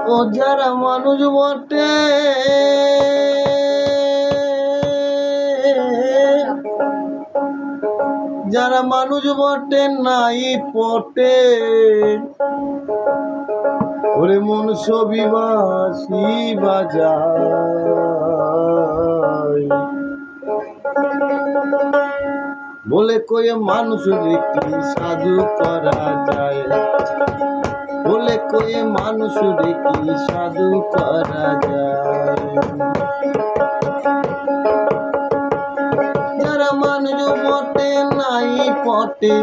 ও যারা মানুষ বটে যারা মানুষ বটে নাই পটে ওরে মন সবিবাসী বাজায় বলে কয়ে মানুষের কি সাধু করা যায় বলে কয়ে মানুষের কি সাধু করা যায় যারা মানুষ বটে নাই পটে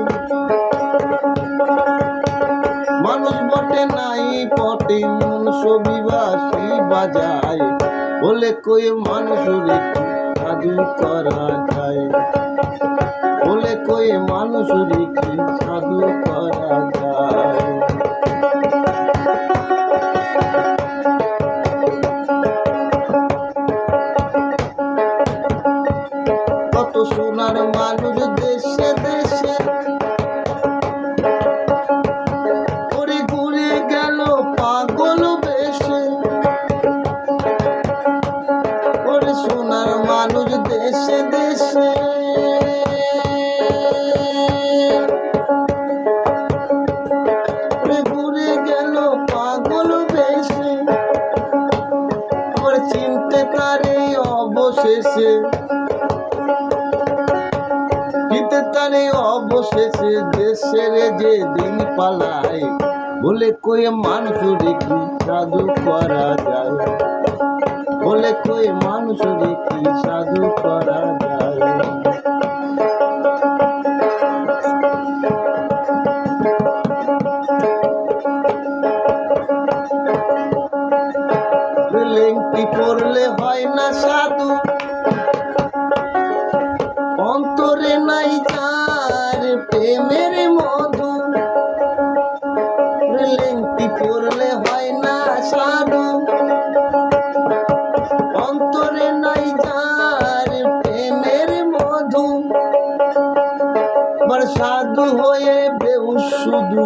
মানুষ বটে নাই পটে মন সবিবাসী বাজায় বলে কয়ে মানুষের কি সাধু করা যায় বলে কয়ে মানুষের কি সাধু করা যায় কত সোনার মানুষ দেশে দেশে ঘুরে ঘুরে গেল পাগল বেশে ওরে সোনার মানুষ দেশে দেশে ঘুরে ঘুরে গেল পাগল বেশে আবার চিনতে পারে অবশেষে তারে অবশেষে দেশের যে দিন পালায় বলে কয়ে মানুষের কি সাধু করা যায় বলে কয়ে মানুষের কি সাধু করা যায় লেংটি করলে হয় না সাধু অন্তরে নাই যার প্রেমের মধু লেংটি পড়লে হয় না সাধু অন্তরে নাই যার প্রেমের মধু আবার সাধু হয়ে বেহুশ শুধু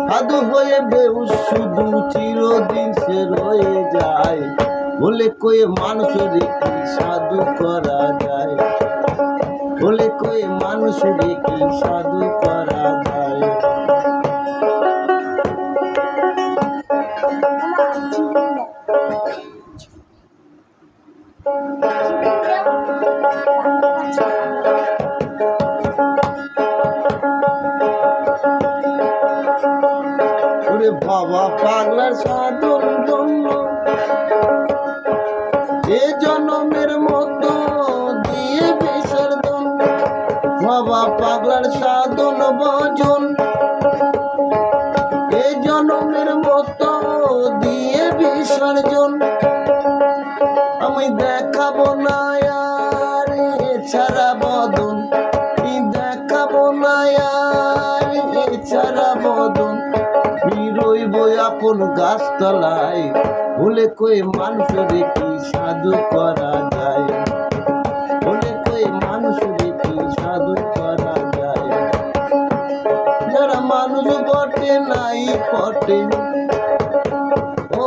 সাধু হয়ে বেহুশ শুধু চিরদিন সে রয়ে যায় বলে কয়ে মানুষের কি সাধু করা যায় বলে কয়ে মানুষের কি সাধু করা যায় ওরে বাবা পাগলার সাধুর জন্য এ জনমের মতো দিয়ে বিসর্জন বাবা পাগলার সাধন ভজন এ জনমের মতো দিয়ে বিসর্জন আমি দেখাবো না আর এছাড়া বদন দেখাবো না আর এছাড়া বদন রইব আপন গাছতলায় বলে কয়ে মানুষের কি সাধু করা যায় বলে কয়ে মানুষের কি সাধু করা যায় যারা মানুষ বটে নাই পটে ও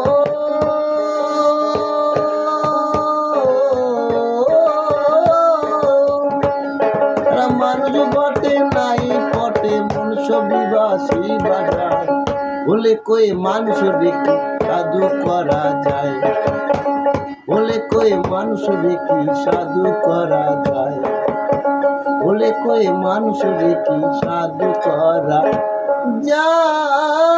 যারা মানুষ বটে নাই পটে মন সবিবাসী বাজায় বলে কয়ে মানুষের কি সাধু করা যায় বলে কয়ে মানুষের কি সাধু করা যায় বলে কয়ে মানুষের কি সাধু করা যায়।